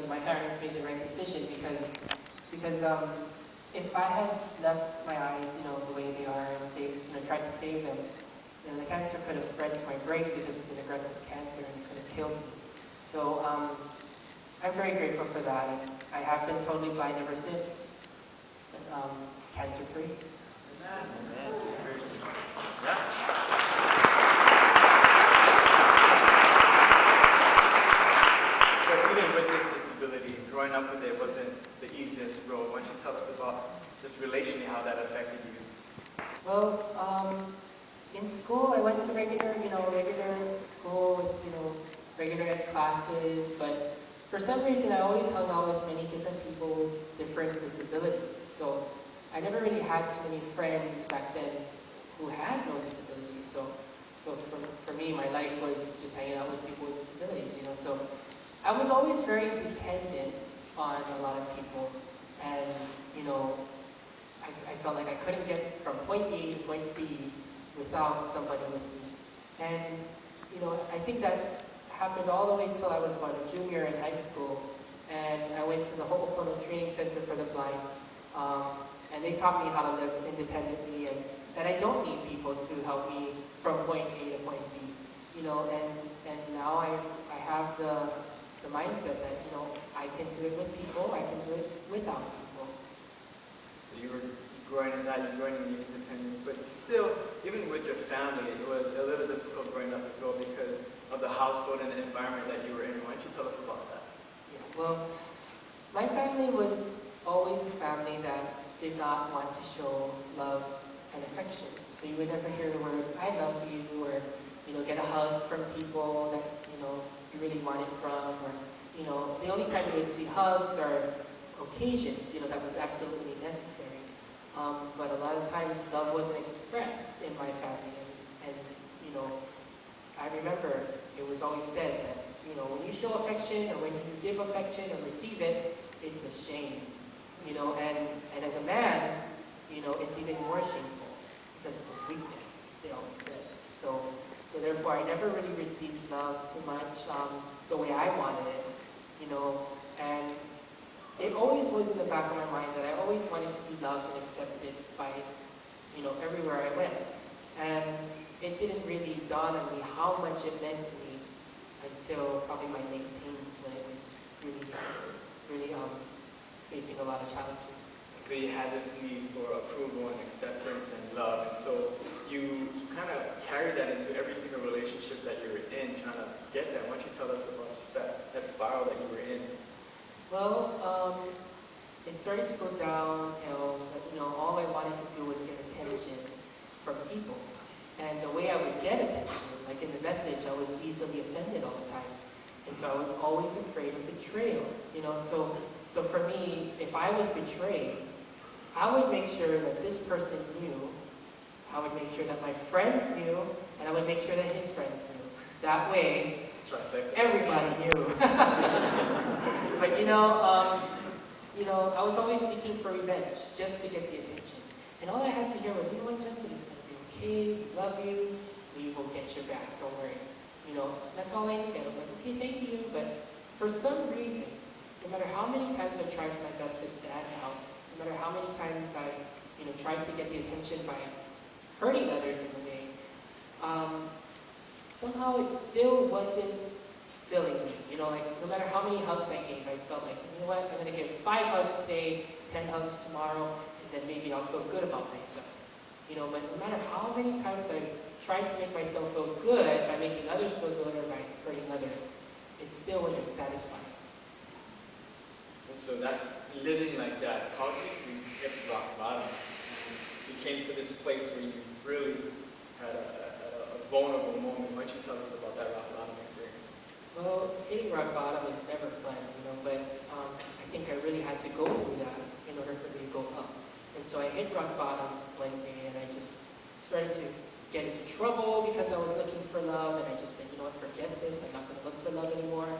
my parents made the right decision because if I had left my eyes, the way they are and tried to save them, the cancer could have spread to my brain because it's an aggressive cancer and it could have killed me. So I'm very grateful for that. And I have been totally blind ever since, cancer-free. Amen. Yeah. So even with this disability, growing up with it wasn't the easiest road. Why don't you tell us about just relationally how that affected you? Well, in school I went to regular school with, regular ed classes, but for some reason I always hung out with many different people with different disabilities. So I never really had too many friends back then who had no disabilities. So for me, my life was just hanging out with people with disabilities, So I was always very dependent on a lot of people, and I felt like I couldn't get from point A to point B without somebody with me. And I think that happened all the way till I was about a junior in high school, and I went to the Ho'opono Training Center for the Blind, and they taught me how to live independently, and that I don't need people to help me from point A to point B. And now I have the mindset that I can do it with people, I can do it without people. So you were growing in that, you're growing in the independence, but still, even with your family, it was a little difficult growing up as well because of the household and the environment that you were in. Why don't you tell us about that? Yeah, well, my family was always a family that did not want to show love and affection. So you would never hear the words, I love you, or, get a hug from people that, you really wanted from, or, the only time you would see hugs are occasions, that was absolutely necessary. But a lot of times love wasn't expressed in my family, and I remember it was always said that, when you show affection, or when you give affection or receive it, it's a shame, and as a man, it's even more shameful, because it's a weakness, they always said. So therefore, I never really received love too much the way I wanted it, and it always was in the back of my mind that I always wanted to be loved and accepted by, everywhere I went. And it didn't really dawn on me how much it meant to me until probably my late teens, when it was really facing a lot of challenges. So you had this need for approval and acceptance and love, and so you kind of carried that into every single relationship that you were in, trying to get that. Why don't you tell us about just that spiral that you were in? Well, it started to go downhill, but all I wanted to do was get attention from people. And the way I would get attention, like in the message, I was easily offended all the time. And so I was always afraid of betrayal, So for me, if I was betrayed, I would make sure that this person knew, I would make sure that my friends knew, and I would make sure that his friends knew. That way, everybody knew. But I was always seeking for revenge, just to get the attention. And all I had to hear was, Jensen, it's going to be okay, we love you, we will get your back, don't worry. That's all I needed. I was like, okay, thank you. But for some reason, no matter how many times I tried my best to stand out, no matter how many times I, tried to get the attention by hurting others in a way, somehow it still wasn't filling me. Like no matter how many hugs I gave, I felt like, I'm going to give 5 hugs today, 10 hugs tomorrow, and then maybe I'll feel good about myself. But no matter how many times I tried to make myself feel good by making others feel good or by hurting others, it still wasn't satisfying. And so that living like that caused you to hit rock bottom. You came to this place where you really had a vulnerable moment. Why don't you tell us about that rock bottom experience? Well, hitting rock bottom is never fun, but I think I really had to go through that in order for me to go up. And so I hit rock bottom one day, and I just started to get into trouble because I was looking for love, and I just said, forget this, I'm not going to look for love anymore.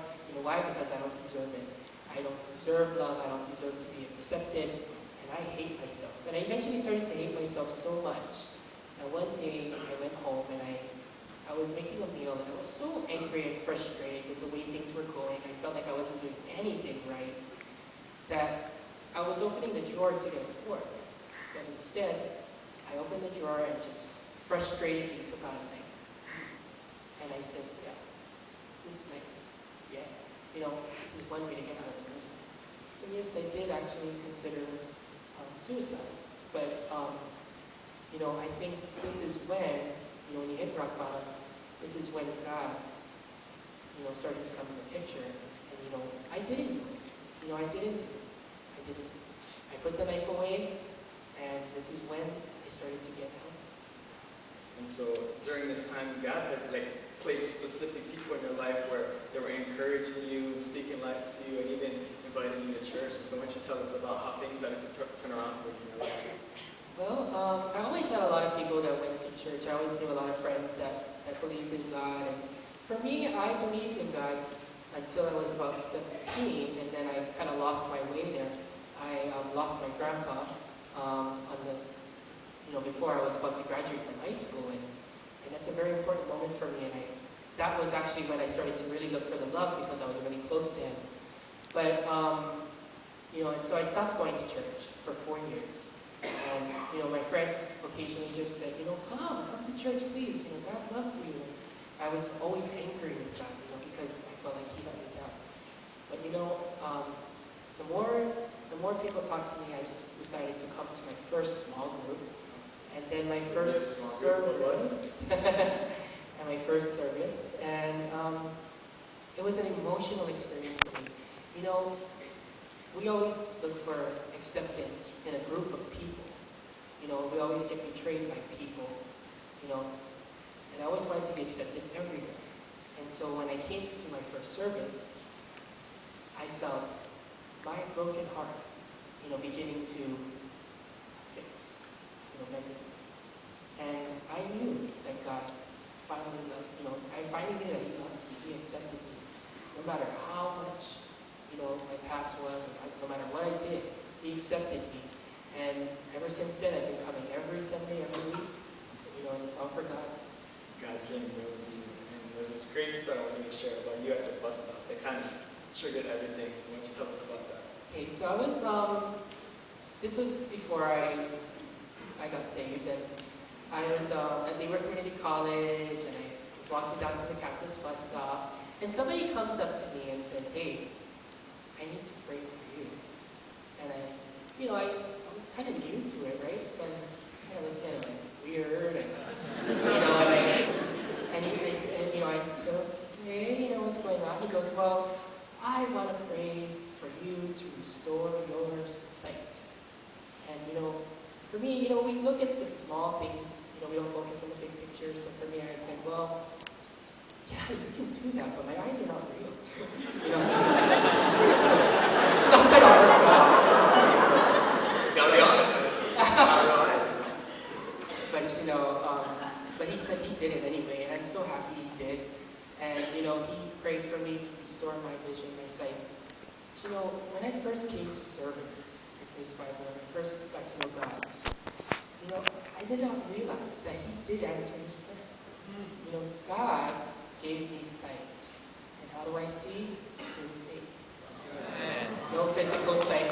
Why? Because I don't deserve it. I don't deserve love, I don't deserve to be accepted, and I hate myself. And I eventually started to hate myself so much that one day I went home and I was was making a meal, and I was so angry and frustrated with the way things were going. I felt like I wasn't doing anything right, that I was opening the drawer to get a fork. But instead, I opened the drawer and just frustratedly took out a knife. And I said, yeah, this knife, yeah, this is one way to get out of the prison. So yes, I did actually consider suicide. But, I think this is when, when you hit rock bottom, this is when God, started to come in the picture. And, I didn't do it. I didn't do it. I didn't. I put the knife away, and this is when I started to get help. And so during this time, God had placed specific people in your life where they were encouraging you, speaking life to you, and even inviting you to church. And so why don't you tell us about how things started to turn around for you in your life? Well, I always had a lot of people that went to church. I always knew a lot of friends that believed in God. And for me, I believed in God until I was about 17, and then I kind of lost my way there. I lost my grandpa before I was about to graduate from high school, and that's a very important moment for me. And that was actually when I started to really look for the love, because I was really close to him. But and so I stopped going to church for 4 years. And my friends occasionally just said, come to church, please. God loves you. And I was always angry with God, because I felt like He let me down. But the more people talked to me, I just decided to come to my first small group. And then my first service, and my first service, and it was an emotional experience for me. We always look for acceptance in a group of people. We always get betrayed by people, and I always wanted to be accepted everywhere. And so when I came to my first service, I felt my broken heart, beginning to fix, mend itself. And I knew that God finally loved, I finally knew that He loved me, He accepted me. No matter how much, my past was, no matter what I did, He accepted me. And ever since then, I've been coming every Sunday, every week, and it's all for God. God came and knows you. And there's this crazy story I want you to share about you at the bus stop. That kind of triggered everything. So why don't you tell us about that? Okay, so I was, this was before I got saved, and I was at Leeward Community College, and I was walking down to the campus bus stop, and somebody comes up to me and says, hey, I need to pray for you. And I was kind of new to it, right? So I kind of looked at it like weird, and I said, okay, what's going on? He goes, well, I want to pray for you to restore your sight. And for me, we look at the small things. We don't focus on the big picture. So for me, I said, well, yeah, you can do that, but my eyes are not real. It's not gonna work out. Gotta be honest. But he said he did it anyway, and I'm so happy he did. And he prayed for me to restore my vision, my sight. When I first came to service at Grace Bible, when I first got to know God, I did not realize that He did answer His prayer. God gave me sight. And how do I see? Through faith. No physical sight.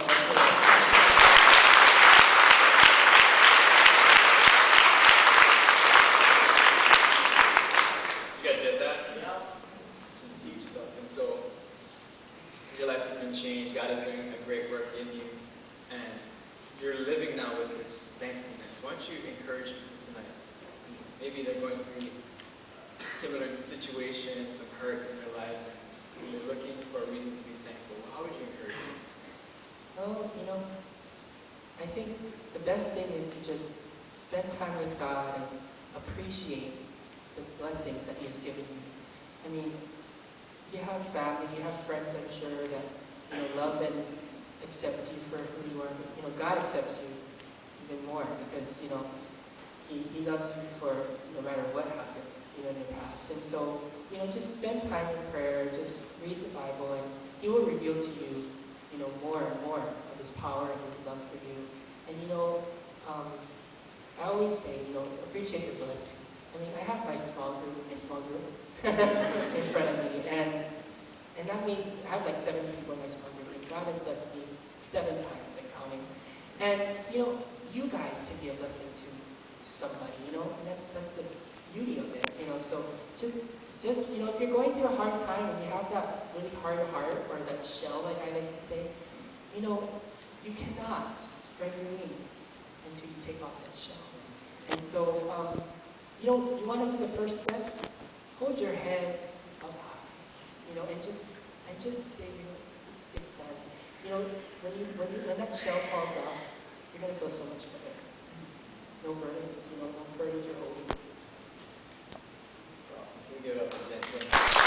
You guys get that? Yeah. Some deep stuff. And so your life has been changed. God is doing a great work in you. And you're living now with this thankfulness. Why don't you encourage people tonight? Maybe they're going through similar situations, some hurts in their lives, and you're looking for a reason to be thankful. How would you encourage them? Well, I think the best thing is to just spend time with God and appreciate the blessings that He has given you. I mean, you have family, you have friends, I'm sure, that love and accept you for who you are. God accepts you even more because He loves you for no matter what happens, in your past. And so, just spend time in prayer, just read the Bible, and He will reveal to you, more and more of His power and His love for you. And I always say, appreciate the blessings. I mean, I have my small group in front of me, and that means I have like 7 people in my small group, and God has blessed me 7 times and counting. And you guys can be a blessing to somebody, and that's the beauty of it, So just if you're going through a hard time and you have that really hard heart or that shell, like I like to say, you cannot spread your wings until you take off that shell. And so, you want to do the first step? Hold your heads up high, and just say, it's done. When that shell falls off, you're going to feel so much better. No burdens, no burdens are holding. That's awesome. Can we give it up for Gensen?